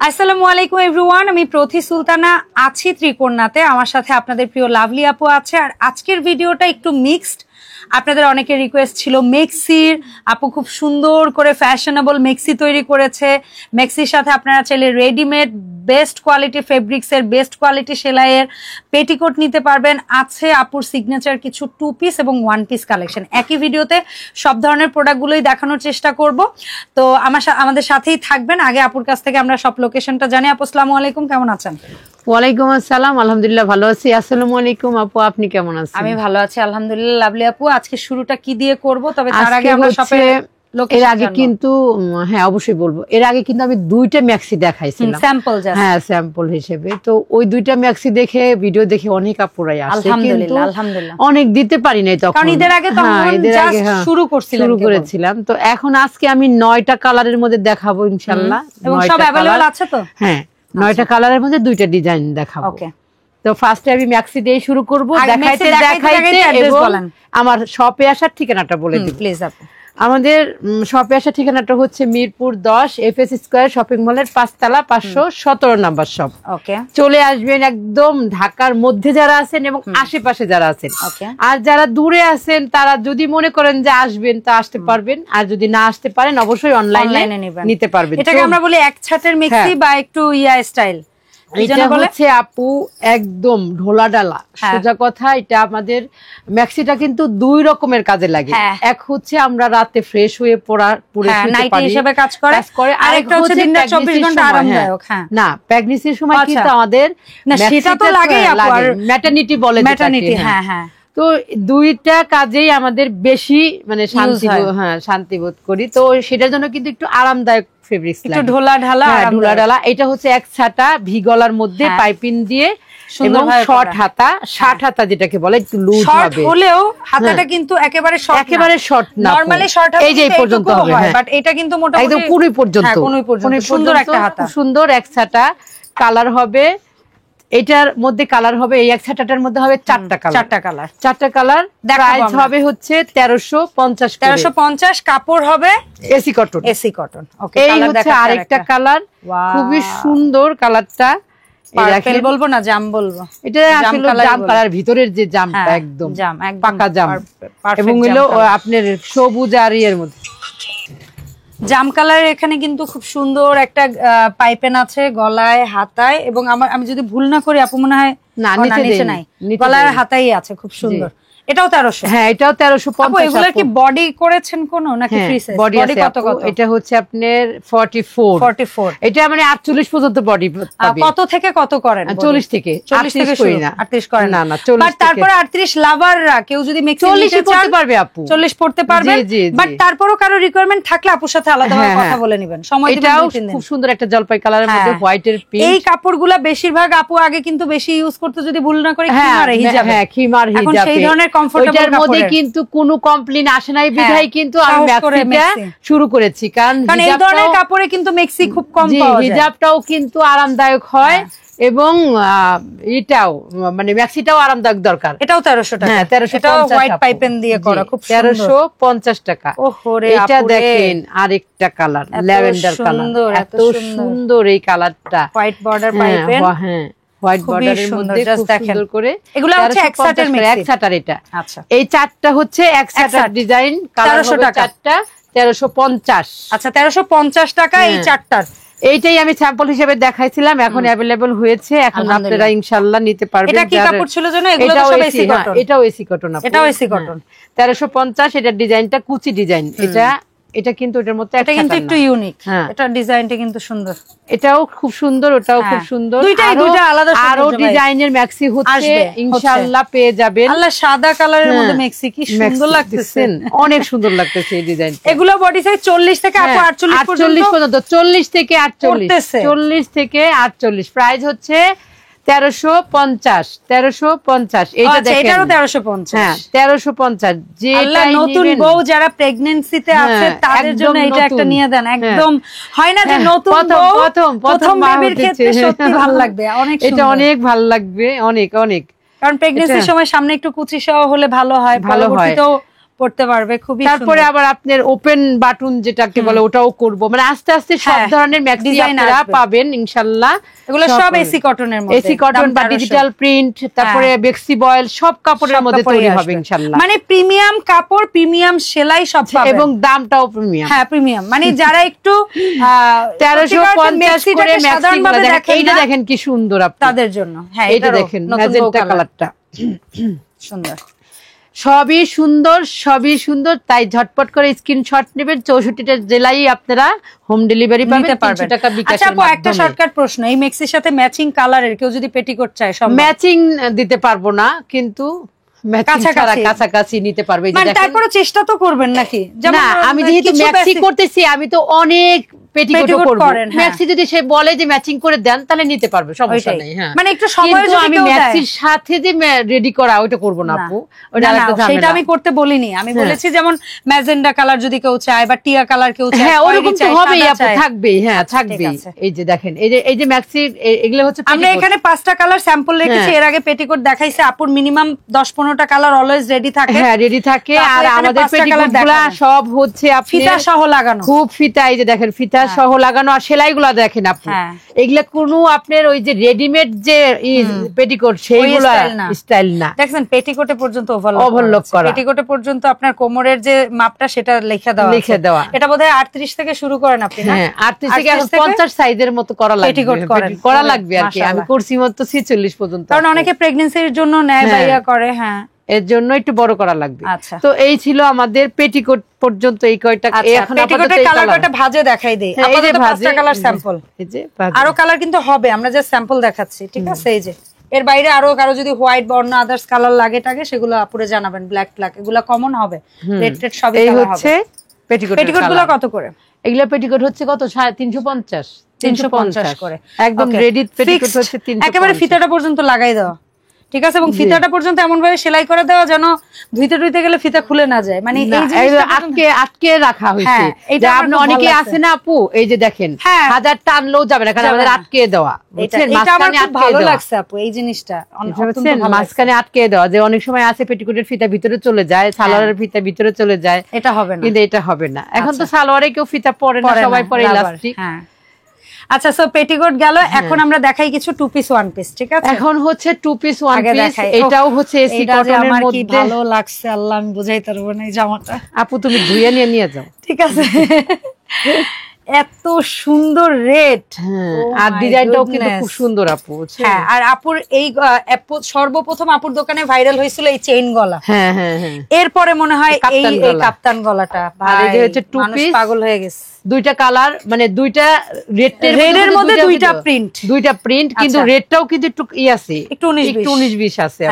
আসসালামু আলাইকুম এভরিওয়ান, আমি প্রথি সুলতানা আছি ত্রিকোণাতে। আমার সাথে আপনাদের প্রিয় লাভলি আপু আছে। আর আজকের ভিডিওটা একটু মিক্সড। আপনাদের অনেকের রিকোয়েস্ট ছিল মেক্সির, আপু খুব সুন্দর করে ফ্যাশনেবল মেক্সি তৈরি করেছে। মেক্সির সাথে আপনারা চাইলে রেডিমেড বেস্ট কোয়ালিটি ফেব্রিক্সের বেস্ট কোয়ালিটি সেলাইয়ের পেটিকোট নিতে পারবেন। আছে আপুর সিগনেচার কিছু 2 পিস এবং 1 পিস কালেকশন। একই ভিডিওতে সব ধরনের প্রোডাক্টগুলোই দেখানোর চেষ্টা করব। তো আমাদের সাথেই থাকবেন। আগে আপুর কাছ থেকে আমরা সব লোকেশনটা জানি। আপু আসসালামু আলাইকুম, কেমন আছেন? ওয়ালাইকুম আসসালাম, আলহামদুলিল্লাহ ভালো আছি। আসসালামু আলাইকুম আপু, আপনি কেমন আছেন? আমি ভালো আছি আলহামদুলিল্লাহ। লাভলি আপু, আজকে শুরুটা কি দিয়ে করব? তবে তার আগে আমরা শপে এর আগে কিন্তু হ্যাঁ অবশ্যই বলবো। এর আগে কিন্তু আমি 2টা ম্যাক্সি দেখাইছিলাম স্যাম্পল, হ্যাঁ স্যাম্পল হিসেবে। তো ওই 2টা ম্যাক্সি দেখে ভিডিও দেখে অনেক আপুরাই আসছে, আলহামদুলিল্লাহ আলহামদুলিল্লাহ। অনেক দিতে পারি নাই তখন, কারণ ঈদের আগে তো জাস্ট শুরু করেছিলাম। তো এখন আজকে আমি 9টা কালারের মধ্যে দেখাবো ইনশাআল্লাহ। এবং সব अवेलेबल আছে তো? হ্যাঁ 9টা কালারের মধ্যে 2টা ডিজাইন দেখাবো। ওকে, তো ফার্স্টে আমি ম্যাক্সি দিয়ে শুরু করব, দেখাইতে এবং আমার শপে আসার ঠিকানাটা বলে দিই প্লিজ আপু। আমাদের শপে আসার ঠিকানাটা হচ্ছে মিরপুর 10 এফএস স্কয়ার শপিং মলের 5 তলা 517 নাম্বার শপ। ওকে, চলে আসবেন একদম ঢাকার মধ্যে যারা আছেন এবং আশেপাশে যারা আছেন। আর যারা দূরে আছেন তারা যদি মনে করেন যে আসবেন তা আসতে পারবেন, আর যদি না আসতে পারেন অবশ্যই অনলাইনে নিতে পারবেন। এটাকে আমরা বলি এক ছাটের মিক্সি বা একটু ইয়া স্টাইল। এটা হচ্ছে আপু একদম ঢোলা ডালা, সোজা কথা। এটা আমাদের ম্যাক্সিটা কিন্তু 2 রকমের কাজে লাগে। এক হচ্ছে আমরা রাতে ফ্রেশ হয়ে পরে নাইটি হিসেবে কাজ করে, আর একটা হচ্ছে দিনটা 24 ঘন্টা আরামদায়ক। না প্রেগন্যান্সির সময় কিন্তু আমাদের না সেটা তো লাগেই আপু, আর ম্যাটারনিটি বলে, ম্যাটারনিটি। হ্যাঁ হ্যাঁ। তো 2টা কাজেই আমাদের বেশি মানে শান্তি বোধ করি। তো সেটার জন্য কিন্তু একটু আরামদায়ক ফেব্রিক্স লাগে, একটু ঢোলা ঢালা। এটা হচ্ছে এক ছাটা ভি গলার মধ্যে পাইপিং দিয়ে এবং শর্ট হাতা, 60 হাতা যেটাকে বলে, একটু লুজ হবে হলেও হাতাটা কিন্তু একেবারে শর্ট না। নরমালি শর্ট হাতা এই যে পর্যন্ত হবে, বাট এটা কিন্তু মোটামুটি একদম কোনি পর্যন্ত। সুন্দর একটা হাতা, সুন্দর এক ছাটা কালার হবে। এটার মধ্যে কালার হবে, এই এক ছাটাটার মধ্যে হবে 4টা কালার। প্রাইস হবে হচ্ছে 1350। কাপড় হবে এসি কটন। ওকে, এই হচ্ছে আরেকটা কালার, খুবই সুন্দর কালারটা। পার্পল বলবো না জাম বলবো, এটা আসলে জাম কালার, ভিতরের যে জামটা একদম পাকা জাম, এবং হলো আপনার সবুজ আর এর মধ্যে জাম কালার। এখানে কিন্তু খুব সুন্দর একটা পাইপেন আছে গলায় হাতায়, এবং আমি যদি ভুল না করি আপু মনে হয় না নিচে নাই, গলার হাতাই আছে, খুব সুন্দর। এটাও 1300? হ্যাঁ এটাও 1350। এগুলোর কি বডি করেছেন কোন নাকি ফ্রি সাইজ? বডি কত? এটা হচ্ছে আপনার 44। এটা মানে 48 পর্যন্ত বডি পাবে। কত থেকে কত করেন? 40 থেকে 38 করি না, 38 করেন না 40। বাট তারপরে 38 লাভাররা কেউ যদি মেক্সি 40 পড়তে পারবে আপু, 40 পড়তে পারবে। বাট তারপরেও কারো রিকোয়ারমেন্ট থাকলে আপুর সাথে আলাদাভাবে কথা বলে নেবেন, সময় দিবেন। এটাও খুব সুন্দর একটা জলপাই কালারের মধ্যে হোয়াইটের পিঙ্ক। এই কাপড়গুলা বেশিরভাগ আপু আগে কিন্তু বেশি ইউজ করতে, যদি ভুল না করি খিমার হিজাব। এখন সেই ধরনের কমফোর্টেবল কাপড় কিন্তু কোনো কমপ্লেইন আসে নাই বিধায় কিন্তু আমি ম্যাক্সিটা শুরু করেছি। কারণ এই ধরনের কাপড়ে কিন্তু মেক্সি খুব কম পাওয়া যায়, হিজাবটাও কিন্তু আরামদায়ক হয় এবং এটাও মানে ম্যাক্সিটাও আরামদায়ক দরকার। এটাও 1300 টাকা। হ্যাঁ 1350, এটাও হোয়াইট পাইপেন দিয়ে করা, খুব 1350 টাকা। এটা দেখেন আরেকটা কালার, ল্যাভেন্ডার কালার, এত সুন্দর এই কালারটা, হোয়াইট বর্ডার পাইপেন। হ্যাঁ হোয়াইট বর্ডারের মধ্যে খুব সুন্দর করে। এগুলো হচ্ছে এক সেটের মিক্সি, এক সেটার। এটা আচ্ছা, এই 4টা হচ্ছে এক সেটার ডিজাইন, কালার হবে 4টা, 1350। আচ্ছা 1350 টাকা এই 4টার। এইটাই আমি স্যাম্পল হিসেবে দেখাইছিলাম, এখন अवेलेबल হয়েছে, এখন আপনারা ইনশাআল্লাহ নিতে পারবেন। এটা কি কাপড় ছিল জানো? এগুলো তো সব এসি কটন। এটাও এসি কটন, এটাও এসি কটন। 1350। এটা ডিজাইনটা কুচি ডিজাইন। এটা কিন্তু এটার মধ্যে এটা কিন্তু একটু ইউনিক, এটা ডিজাইনটা কিন্তু সুন্দর। এটাও খুব সুন্দর, ওটাও খুব সুন্দর। দুইটা আলাদা আরো ডিজাইনের ম্যাক্সি হচ্ছে ইনশাআল্লাহ পেয়ে যাবেন। আল্লাহ সাদা কালারের মধ্যে ম্যাক্সি কি সুন্দর লাগতেছে, অনেক সুন্দর লাগতেছে এই ডিজাইন। এগুলো বডি সাইজ 40 থেকে আপু 48 পর্যন্ত। 40 থেকে 48, 40 থেকে 48। প্রাইস হচ্ছে 1350। এইটা দেখেন, এটারও 1350। হ্যাঁ 1350। যেটা নতুন বউ যারা প্রেগন্যান্সিতে আছে তাদের জন্য এটা একটা নিয়ে দেন। একদম হয় না যে নতুন বউ প্রথম বেবির ক্ষেত্রে সত্যি ভালো লাগবে, অনেক সুন্দর। এটা অনেক ভালো লাগবে, অনেক। কারণ প্রেগন্যান্সির সময় সামনে একটু কুচি সহ হলে ভালো হয়, পরবর্তীতেও পড়তে পারবে, খুবই তারপরে আবার আপনার ওপেন বাটন যেটাকে বলে ওটাও করব, মানে আস্তে আস্তে সব ধরনের ম্যাক্সি আপনারা পাবেন ইনশাআল্লাহ। এগুলো সব এসি কটনের মধ্যে, এসি কটন বা ডিজিটাল প্রিন্ট, তারপরে বেক্সি বয়েল সব কাপড়ের মধ্যে তৈরি হবে ইনশাআল্লাহ। মানে প্রিমিয়াম কাপড়, প্রিমিয়াম সেলাই সব পাবেন, এবং দামটাও প্রিমিয়াম। হ্যাঁ প্রিমিয়াম, মানে যারা একটু 1350 করে ম্যাক্সি দেখেন, এইটা দেখেন কি সুন্দর আপনাদের তাদের জন্য। হ্যাঁ এটা দেখেন ম্যাজেন্টা কালারটা সুন্দর, সবই সুন্দর, সবই সুন্দর। তাই ঝটপট করে স্ক্রিনশট নেবেন, 64টা জেলায় আপনারা হোম ডেলিভারি পাবেন, 300 টাকা বিকাশের মাধ্যমে। আচ্ছা, একটা শর্টকাট প্রশ্ন, এই মেক্সির সাথে ম্যাচিং কালারের কেউ যদি পেটিকোট চায়, সব ম্যাচিং দিতে পারবো না, কিন্তু কাছাকাছি নিতে পারবে। তারপরে চেষ্টা তো করবেন নাকি? না, আমি যেহেতু ম্যাক্সি করতেছি, আমি তো অনেক পেটিকোটও করব। ম্যাক্সি যদি সে বলে যে ম্যাচিং করে দেন তাহলে নিতে পারবে, সমস্যা নেই। হ্যাঁ, মানে একটু সময় যদি আমি ম্যাক্সির সাথে যে রেডি করা ওটা করব না আপু, ওটা আরেকটা ঝামেলা। সেটা আমি করতে বলিনি, আমি বলেছি যেমন ম্যাজেন্ডা কালার যদি কেউ চায় বা টিয়া কালার কেউ চায়, হ্যাঁ ওরকম তো হবেই আপু, থাকবেই। হ্যাঁ থাকবেই। এই যে দেখেন, এই যে ম্যাক্সির এগুলো হচ্ছে আমরা এখানে 5টা কালার স্যাম্পল রেখেছি। এর আগে পেটিকোট দেখাইছে আপুর, মিনিমাম 10-15টা কালার অলওয়েজ রেডি থাকে। হ্যাঁ রেডি থাকে। আর আমাদের পেটিকোটগুলো সব হচ্ছে ফিতা সহ লাগানো, খুব ফিতা। এই যে দেখেন ফিতা সহ লাগানো। আর সেলাইগুলো দেখেন আপু, এগুলা কোনো আপনার ওই যে রেডিমেড যে পেটিকোট সেইগুলো স্টাইল না। দেখেন পেটিকোটে পর্যন্ত ওভারলক করা, পেটিকোটে পর্যন্ত আপনার কোমরের যে মাপটা সেটা লিখে দেওয়া। এটা বোধহয় 38 থেকে শুরু করেন আপনি না? হ্যাঁ 38 থেকে 50 সাইজের মতো করা লাগবে, করা লাগবে আর কি। আমি করছি মতো 46 পর্যন্ত, কারণ অনেকে প্রেগন্যান্সির জন্য নেয় বা ইয়া করে। হ্যাঁ, এর জন্য একটু বড় করা লাগবে। তো এই ছিল আমাদের পেটিকোট পর্যন্ত এই কয়টা। এখন পেটিকোটের কালার কয়টা ভাঁজে দেখাই দেই। আপাতত 5টা কালার স্যাম্পল, এই যে আরো কালার কিন্তু হবে, আমরা যে স্যাম্পল দেখাচ্ছি, ঠিক আছে? এই যে এর বাইরে আরো কারো যদি হোয়াইট বা অন্য আদার্স কালার লাগে টাগে সেগুলো আপুরে জানাবেন। ব্ল্যাক এগুলো কমন হবে, রেড সবই এই হচ্ছে পেটিকোট। পেটিকোটগুলো কত করে? এগুলা পেটিকোট হচ্ছে কত? 350 করে। একদম রেডি পেটিকোট হচ্ছে 350, একেবারে ফিতাটা পর্যন্ত লাগাই দেওয়া, ঠিক আছে? এবং ফিতাটা পর্যন্ত এমন ভাবে সেলাই করে দেওয়া যেন ধুইতে গেলে ফিতা খুলে না যায়, মানে এই জিনিসটা আটকে রাখা হয়েছে। এটা আপনি অনেকে আছে না আপু, এই যে দেখেন হাজার টানলেও যাবে না, কারণ আমাদের আটকে দেওয়া। এটা আমার খুব ভালো লাগছে আপু, এই জিনিসটা মাঝখানে আটকে দেওয়া। যে অনেক সময় আছে পেটিকোটের ফিতা ভিতরে চলে যায়, সালোয়ারের ফিতা ভিতরে চলে যায়, এটা হবে না, কিন্তু এটা হবে না। এখন তো সালোয়ারে কেউ ফিতা পরে না, সবাই পরে ইলাস্টিক। হ্যাঁ আচ্ছা, সো পেটিকোট গেল। এখন আমরা দেখাই কিছু টু পিস ওয়ান পিস, ঠিক আছে? এখন হচ্ছে টু পিস ওয়ান পিস। এটাও হচ্ছে এসি কটনের মধ্যে। ভালো লাগছে আল্লাহ, আমি বুঝাইতে পারবো না এই জামাটা। আপু তুমি ধুইয়ে নিয়ে যাও, ঠিক আছে? এত সুন্দর রেড, আর ডিজাইনটাও কিন্তু খুব সুন্দর আপু। হ্যাঁ, আর আপুর এই সর্বপ্রথম আপুর দোকানে ভাইরাল হয়েছিল এই চেইন গলা। হ্যাঁ, এরপরে মনে হয় এই কাপ্তান গলাটা, আর এই হচ্ছে টু পিস, পাগল হয়ে গেছে। দুইটা কালার, মানে দুইটা রেডের মধ্যে দুইটা প্রিন্ট, কিন্তু রেডটাও কিন্তু একটু আছে, একটু 19-20 আছে।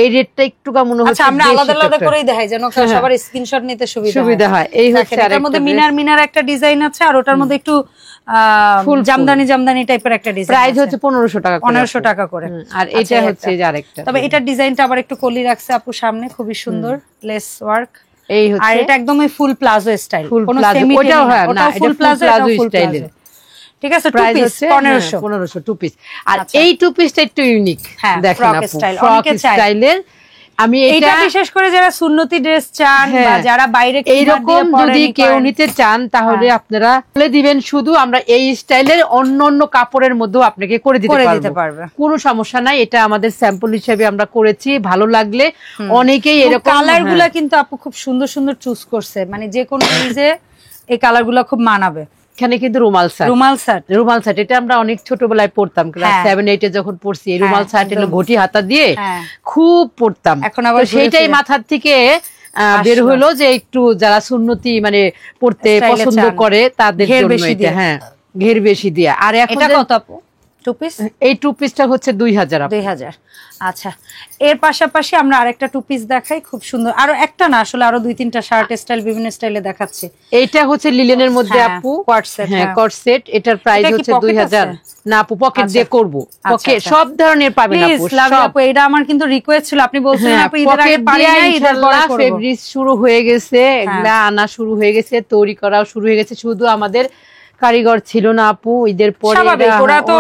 এই রেডটা একটু মনে হচ্ছে আমরা আলাদা আলাদা করেই দেখাই যেন সবার স্ক্রিনশট নিতে সুবিধা হয়। এই হচ্ছে এর মধ্যে মিনার একটা ডিজাইন আছে, আর ওটার মধ্যে একটু জামদানি টাইপের একটা ডিজাইন। প্রাইস হচ্ছে 1500 টাকা করে। আর এটা হচ্ছে আরেকটা, তবে এটার ডিজাইনটা আবার একটু কলি রাখছে আপু সামনে, খুবই সুন্দর লেস ওয়ার্ক। এই হচ্ছে, আর এটা একদমই ফুল প্লাজো স্টাইল, কোনো সেমি ওটাও হয় না, এটা ফুল প্লাজো স্টাইলের, ঠিক আছে? Two piece 1500 two piece. আর এই টু পিসটা একটু ইউনিক, দেখেন আপু, ফ্রক স্টাইলের। আমি এটা বিশেষ করে যারা সুন্নতি ড্রেস চান বা যারা বাইরে এইরকম যদি কেউ নিতে চান, তাহলে আপনারা বলে দিবেন, শুধু আমরা এই স্টাইলের অন্য কাপড়ের মধ্যেও আপনাকে করে দিতে পারবো, কোনো সমস্যা নাই। এটা আমাদের স্যাম্পল হিসেবে আমরা করেছি, ভালো লাগলে অনেকেই এরকম কালার গুলা কিন্তু আপু খুব সুন্দর সুন্দর চুজ করছে, মানে যে কোনো সাইজে এই কালার গুলা খুব মানাবে। এখানে কিন্তু রুমাল শার্ট এটা আমরা অনেক ছোটবেলায় পড়তাম, ক্লাস 7-8 যখন পড়ছি। এই রুমাল শার্ট এগুলো ঘটি হাতা দিয়ে খুব পড়তাম। এখন আবার সেইটাই মাথার থেকে বের হলো যে একটু যারা সুন্নতি মানে পড়তে পছন্দ করে তাদের জন্য এটা। হ্যাঁ, ঘের বেশি দিয়ে। আর এখন কত আপু টু পিস? এই টু পিসটা হচ্ছে 2000। আচ্ছা, এর পাশাপাশি আমরা আরেকটা টু পিস দেখাই, খুব সুন্দর। আরো একটা না, আসলে আরো 2-3টা শার্ট স্টাইল, বিভিন্ন স্টাইলে দেখাচ্ছি। এইটা হচ্ছে লিলেনের মধ্যে আপু, কোয়ার্ড সেট। এটার প্রাইস হচ্ছে 2000। না আপু, পকেট দিয়ে করব, পকেট সব ধরনের পাবেন আপু। আপু এটা আমার কিন্তু রিকোয়েস্ট ছিল, আপনি বলছিলেন আপু ঈদের আগে পারি না, ইনশাআল্লাহ ফেব্রিক শুরু হয়ে গেছে, এগুলা আনা শুরু হয়ে গেছে, তৈরি করাও শুরু হয়ে গেছে। শুধু আমাদের কারিগর ছিল না আপু, ঈদের পরে ওরা তো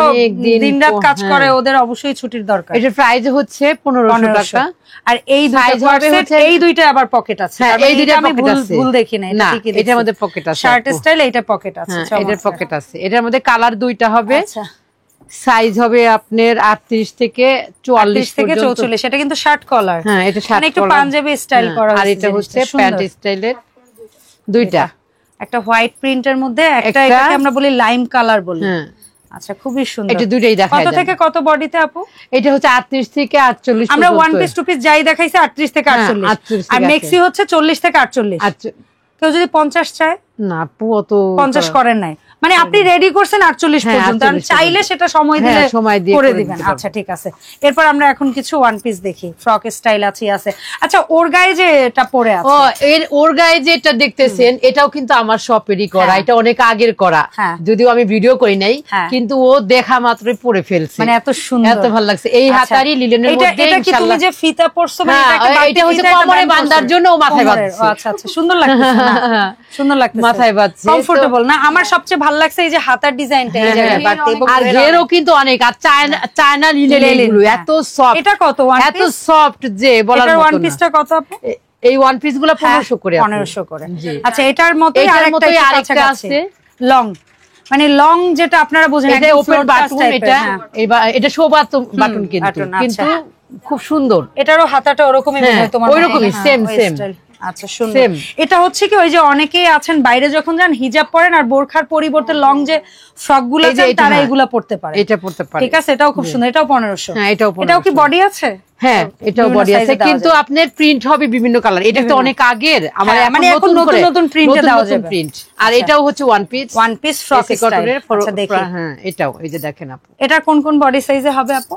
দিনরাত কাজ করে, ওদের অবশ্যই ছুটির দরকার। এটার প্রাইস হচ্ছে 1500 টাকা। আর এই এই দুইটা আবার পকেট আছে, এই দুইটা আমি ভুল দেখি না, এটা ঠিকই, এটার মধ্যে পকেট আছে, শার্ট স্টাইল এইটা পকেট আছে, এটার পকেট আছে। এটার মধ্যে কালার দুইটা হবে, সাইজ হবে আপনার 38 থেকে 44 থেকে 44। এটা কিন্তু শার্ট কলার, হ্যাঁ এটা শার্ট কলার, একটু পাঞ্জাবি স্টাইল করা, আর এটা হচ্ছে প্যান্ট স্টাইলের দুইটা, একটা হোয়াইট প্রিন্টের মধ্যে, একটা এটাকে আমরা বলি লাইম কালার বলি। আচ্ছা, খুবই সুন্দর। এটা দুইটাই দেখাই। কত থেকে কত বডিতে আপু? এটা হচ্ছে 38 থেকে 48। আমরা ওয়ান পিস টু পিস যাই দেখাইছি 38 থেকে 48, আর মেক্সি হচ্ছে 40 থেকে 48। কেউ যদি 50 চায়, না আপু অত 50 করেন নাই, মানে আপনি রেডি করছেন 48 পর্যন্ত, চাইলে সেটা সময় দিলে করে দিবেন। আচ্ছা ঠিক আছে, এরপর আমরা এখন কিছু ওয়ান পিস দেখি, ফ্রক স্টাইল আছে। আচ্ছা, ওর গায়ে যে এটা পরে আছে, ওর গায়ে যেটা দেখতেছেন এটাও কিন্তু আমার শপেরই করা, এটা অনেক আগের করা, যদিও আমি ভিডিও করি নাই, কিন্তু ও দেখা মাত্রই পরে ফেলছে, মানে এত সুন্দর, এত ভালো লাগছে। এই হাতারি লিলেনের মধ্যে এটা কি তুমি যে ফিতা পরছো, মানে এটা হচ্ছে কোমরে বাঁধার জন্য ও মাথায় বাঁধছে। আচ্ছা আচ্ছা, সুন্দর লাগছে, সুন্দর লাগছে, মাথায় বাঁধছে, কমফোর্টেবল না? আমার সবচেয়ে ভালো লাগছে এই যে হাতার ডিজাইনটা, এই জায়গায় বাড়তে, আর ঘেরও কিন্তু অনেক, আর চায়না লিলেন এগুলো এত সফট। এটা কত? এত সফট যে বলার মতো না। ওয়ান পিসটা কত আপু? এই ওয়ান পিস গুলো 1500 করে। 1500 করে। আচ্ছা, এটার মতোই আরেকটা আছে লং, মানে লং, যেটা আপনারা বোঝেন, এটা ওপেন বাটন, এটা শো বাটন, কিন্তু খুব সুন্দর। এটারও হাতাটা ওরকমই, তোমার ওইরকমই সেম সেম। আচ্ছা সুন্দর। এটা হচ্ছে কি, ওই যে অনেকেই আছেন বাইরে যখন যান হিজাব পরেন, আর বোরখার পরিবর্তে লং যে ফ্রক গুলো আছে তারা এগুলা পড়তে পারে, এটা পড়তে পারে। ঠিক আছে, এটাও খুব সুন্দর। এটাও 1500। হ্যাঁ, এটাও কি বডি আছে? হ্যাঁ, এটাও বডি আছে, কিন্তু আপনার প্রিন্ট হবে বিভিন্ন কালার। এটা তো অনেক আগের, আমার মানে এখন নতুন নতুন প্রিন্টে দেওয়া যাবে প্রিন্ট। আর এটাও হচ্ছে ওয়ান পিস ফ্রক স্টাইল। আচ্ছা দেখি, হ্যাঁ এটাও, এই যে দেখেন আপু, এটা কোন কোন বডি সাইজে হবে আপু?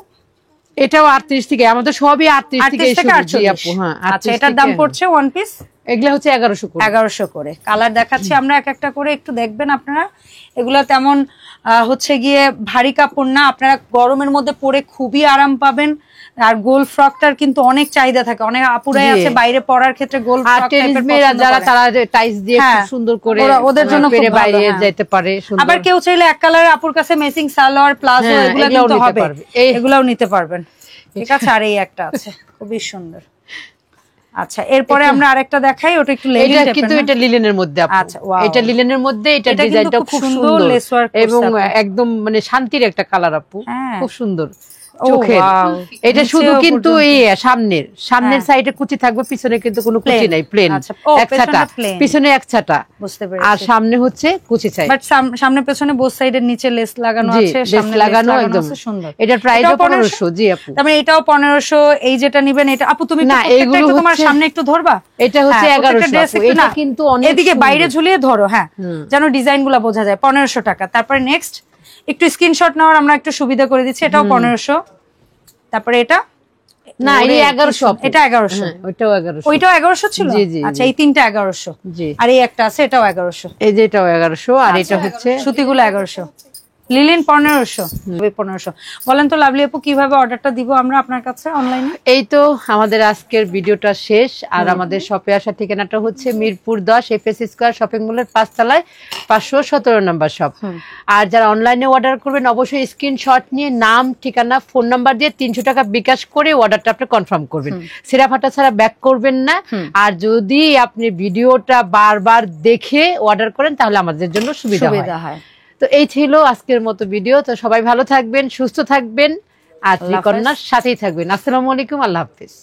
এটাও 38 থেকে, আমাদের সবই 38 থেকে আপু। হ্যাঁ, আচ্ছা, এটার দাম পড়ছে ওয়ান পিস, এগুলা হচ্ছে 1100 করে। কালার দেখাচ্ছি আমরা এক একটা করে, একটু দেখবেন আপনারা। এগুলা তেমন হচ্ছে গিয়ে ভারী কাপড় না, আপনারা গরমের মধ্যে পরে খুবই আরাম পাবেন। আর গোল ফ্রকটার কিন্তু অনেক চাহিদা থাকে, অনেক আপুরাই আছে বাইরে পরার ক্ষেত্রে গোল ফ্রক টাইপের পছন্দ করে, তারা টাইস দিয়ে খুব সুন্দর করে ওদের জন্য খুব বাইরে যেতে পারে। আবার কেউ চাইলে এক কালারের আপুর কাছে ম্যাচিং সালোয়ার প্লাজো এগুলো কিন্তু হবে, এগুলাও নিতে পারবেন, ঠিক আছে। আর এই একটা আছে খুবই সুন্দর। আচ্ছা, এরপরে আমরা আরেকটা দেখাই, ওটা একটু লেলিন টাইপের, কিন্তু এটা লিলেনের মধ্যে আপু। আচ্ছা, এটা লিলেনের মধ্যে, এটা ডিজাইনটা খুব সুন্দর এবং একদম মানে শান্তির একটা কালার আপু, খুব সুন্দর চোখের। এটা শুধু কিন্তু এই সামনের সাইডে কুচি থাকবে, পিছনে কিন্তু কোনো কুচি নাই, প্লেন এক ছাটা, পিছনে এক ছাটা, আর সামনে হচ্ছে কুচি চাই, বাট সামনে পেছনে বোথ সাইডের নিচে লেস লাগানো আছে, সামনে লাগানো একদম সুন্দর। এটার প্রাইস 1500। জি আপু, তারপরে এটাও 1500। এই যেটা নিবেন এটা আপু, তুমি না এইগুলো তোমার সামনে একটু ধরবা, এটা হচ্ছে 1100। এটা কিন্তু অনেক, এদিকে বাইরে ঝুলিয়ে ধরো, হ্যাঁ, যেন ডিজাইনগুলো বোঝা যায়। 1500 টাকা। তারপরে নেক্সট একটু স্ক্রিনশট নেওয়ার আমরা একটু সুবিধা করে দিচ্ছি, এটাও 1500। তারপরে এটা না, এই 1100, এটা 1100, ওইটাও 1100, ওইটাও 1100 ছিল। আচ্ছা, এই তিনটা 1100, আর এই একটা আছে এটাও 1100, এই যে এটাও 1100, আর এটা হচ্ছে সুতিগুলো 1100, লিলেন 1500। বলেন তো লাভলি আপু, কিভাবে অর্ডারটা দিব আমরা আপনার কাছে অনলাইনে? এই তো আমাদের আজকের ভিডিওটা শেষ। আর আমাদের শপে আসার ঠিকানাটা হচ্ছে মিরপুর 10 এফএস স্কয়ার শপিং মলের 5 তলায় 517 নম্বর শপ। আর যারা অনলাইনে অর্ডার করবেন অবশ্যই স্ক্রিনশট নিয়ে নাম, ঠিকানা, ফোন নাম্বার দিয়ে 300 টাকা বিকাশ করে অর্ডারটা আপনি কনফার্ম করবেন, ছেঁড়া ফাটা ছাড়া ব্যাক করবেন না। আর যদি আপনি ভিডিওটা বারবার দেখে অর্ডার করেন তাহলে আমাদের জন্য সুবিধা হয়। তো এই ছিল আজকের মতো ভিডিও। তো সবাই ভালো থাকবেন, সুস্থ থাকবেন, আর ত্রিকন্যার সাথেই থাকবেন। আসসালামু আলাইকুম, আল্লাহ হাফেজ।